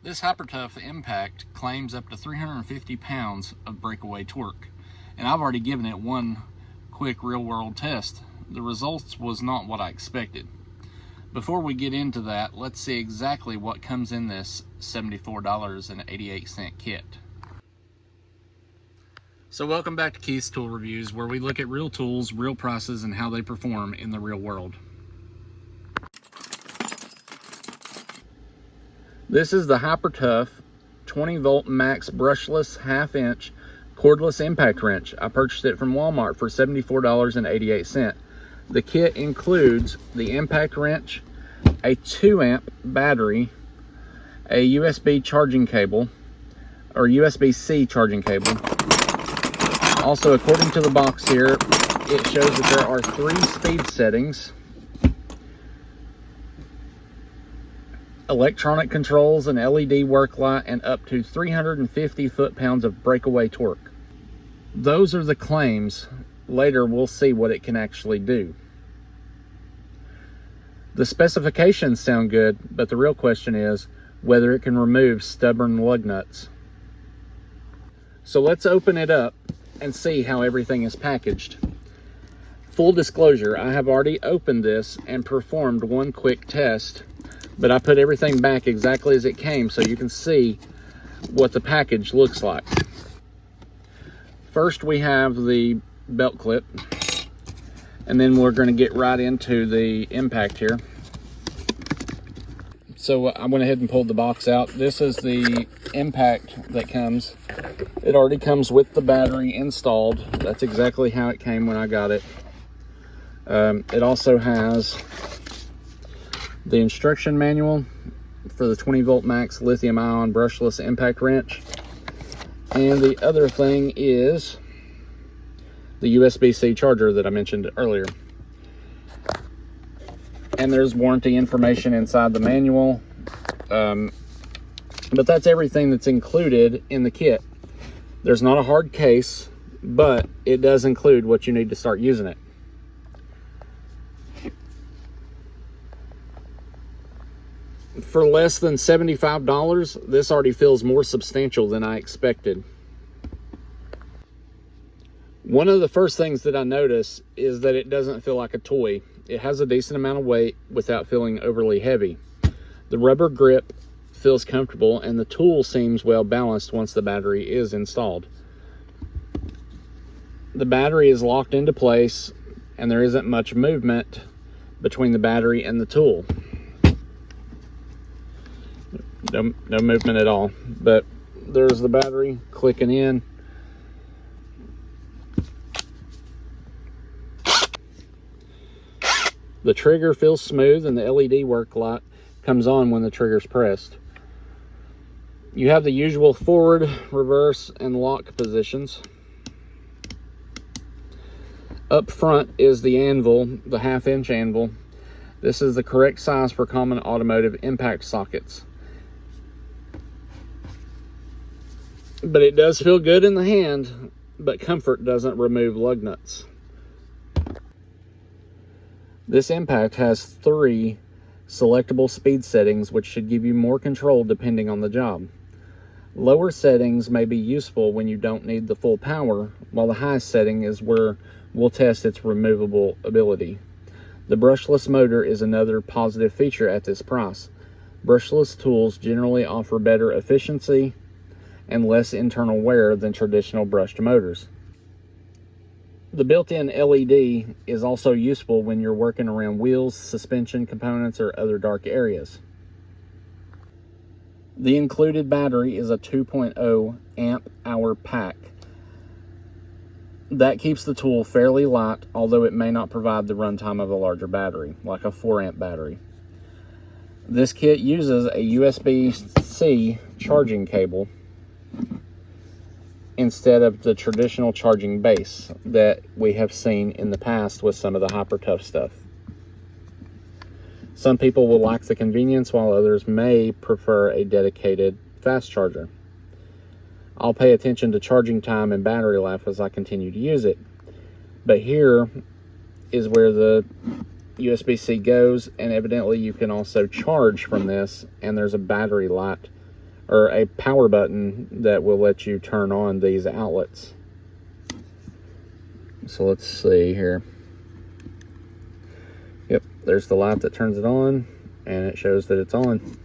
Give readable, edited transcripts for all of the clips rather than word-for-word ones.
This Hypertough Impact claims up to 350 pounds of breakaway torque, and I've already given it one quick real-world test. The results was not what I expected. Before we get into that, let's see exactly what comes in this $74.88 kit. So welcome back to Keith's Tool Reviews, where we look at real tools, real prices, and how they perform in the real world. This is the Hypertough 20 volt max brushless 1/2 inch cordless impact wrench. I purchased it from Walmart for $74.88. The kit includes the impact wrench, a 2 amp battery, a USB charging cable, or USB-C charging cable. Also, according to the box here, it shows that there are 3 speed settings, electronic controls, an LED work light, and up to 350 foot-pounds of breakaway torque. Those are the claims. Later we'll see what it can actually do. The specifications sound good, but the real question is whether it can remove stubborn lug nuts. So let's open it up and see how everything is packaged. Full disclosure, I have already opened this and performed one quick test, but I put everything back exactly as it came so you can see what the package looks like. First we have the belt clip, and then we're going to get right into the impact here. So I went ahead and pulled the box out. This is the impact that comes. It already comes with the battery installed. That's exactly how it came when I got it. It also has the instruction manual for the 20 volt max lithium ion brushless impact wrench. And the other thing is the USB-C charger that I mentioned earlier. And there's warranty information inside the manual. But that's everything that's included in the kit. There's not a hard case, but it does include what you need to start using it. For less than $75, this already feels more substantial than I expected. One of the first things that I notice is that it doesn't feel like a toy. It has a decent amount of weight without feeling overly heavy. The rubber grip feels comfortable, and the tool seems well balanced once the battery is installed. The battery is locked into place, and there isn't much movement between the battery and the tool. No movement at all, but there's the battery clicking in. The trigger feels smooth, and the LED work light comes on when the trigger's pressed. You have the usual forward, reverse, and lock positions. Up front is the anvil, the 1/2 inch anvil. This is the correct size for common automotive impact sockets. But it does feel good in the hand, but comfort doesn't remove lug nuts. This impact has 3 selectable speed settings, which should give you more control depending on the job. Lower settings may be useful when you don't need the full power, while the highest setting is where we'll test its removable ability. The brushless motor is another positive feature at this price. Brushless tools generally offer better efficiency and less internal wear than traditional brushed motors. The built-in LED is also useful when you're working around wheels, suspension components, or other dark areas. The included battery is a 2.0 amp hour pack. That keeps the tool fairly light, although it may not provide the runtime of a larger battery, like a 4 amp battery. This kit uses a USB-C charging cable instead of the traditional charging base that we have seen in the past with some of the Hypertough stuff. Some people will like the convenience, while others may prefer a dedicated fast charger. I'll pay attention to charging time and battery life as I continue to use it. But here is where the USB-C goes, and evidently you can also charge from this, and there's a battery light or a power button that will let you turn on these outlets. So let's see here. Yep, there's the light that turns it on, and it shows that it's on.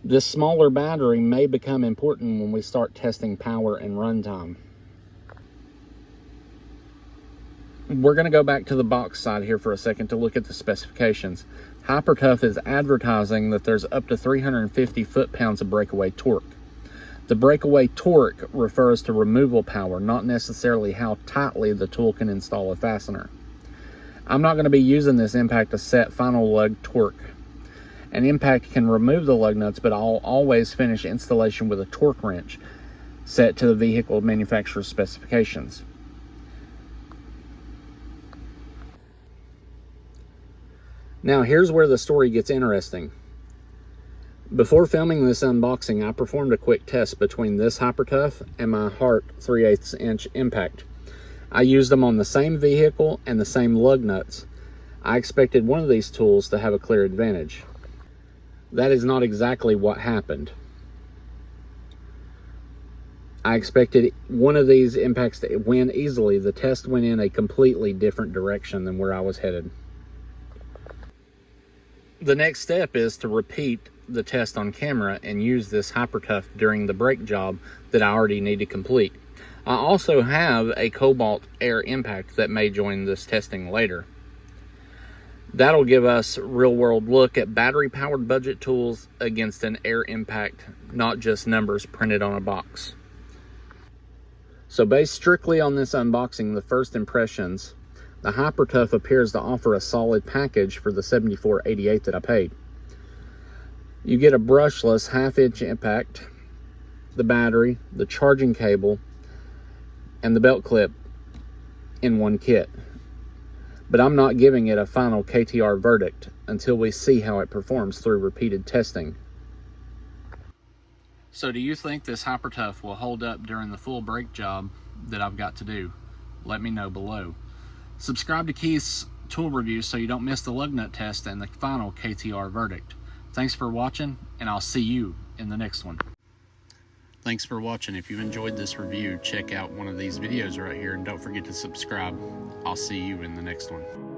This smaller battery may become important when we start testing power and runtime. We're going to go back to the box side here for a second to look at the specifications. Hypertough is advertising that there's up to 350 foot-pounds of breakaway torque. The breakaway torque refers to removal power, not necessarily how tightly the tool can install a fastener. I'm not going to be using this impact to set final lug torque. An impact can remove the lug nuts, but I'll always finish installation with a torque wrench set to the vehicle manufacturer's specifications. Now here's where the story gets interesting. Before filming this unboxing, I performed a quick test between this Hypertough and my HART 3/8 inch impact. I used them on the same vehicle and the same lug nuts. I expected one of these tools to have a clear advantage. That is not exactly what happened. I expected one of these impacts to win easily. The test went in a completely different direction than where I was headed. The next step is to repeat the test on camera and use this Hypertough during the brake job that I already need to complete. I also have a Cobalt Air impact that may join this testing later. That'll give us a real-world look at battery-powered budget tools against an air impact, not just numbers printed on a box. So based strictly on this unboxing, the first impressions, the Hypertough appears to offer a solid package for the $74.88 that I paid. You get a brushless half-inch impact, the battery, the charging cable, and the belt clip in one kit. But I'm not giving it a final KTR verdict until we see how it performs through repeated testing. So do you think this Hypertough will hold up during the full brake job that I've got to do? Let me know below. Subscribe to Keith's tool reviews so you don't miss the lug nut test and the final KTR verdict. Thanks for watching, and I'll see you in the next one. Thanks for watching. If you enjoyed this review, check out one of these videos right here, and don't forget to subscribe. I'll see you in the next one.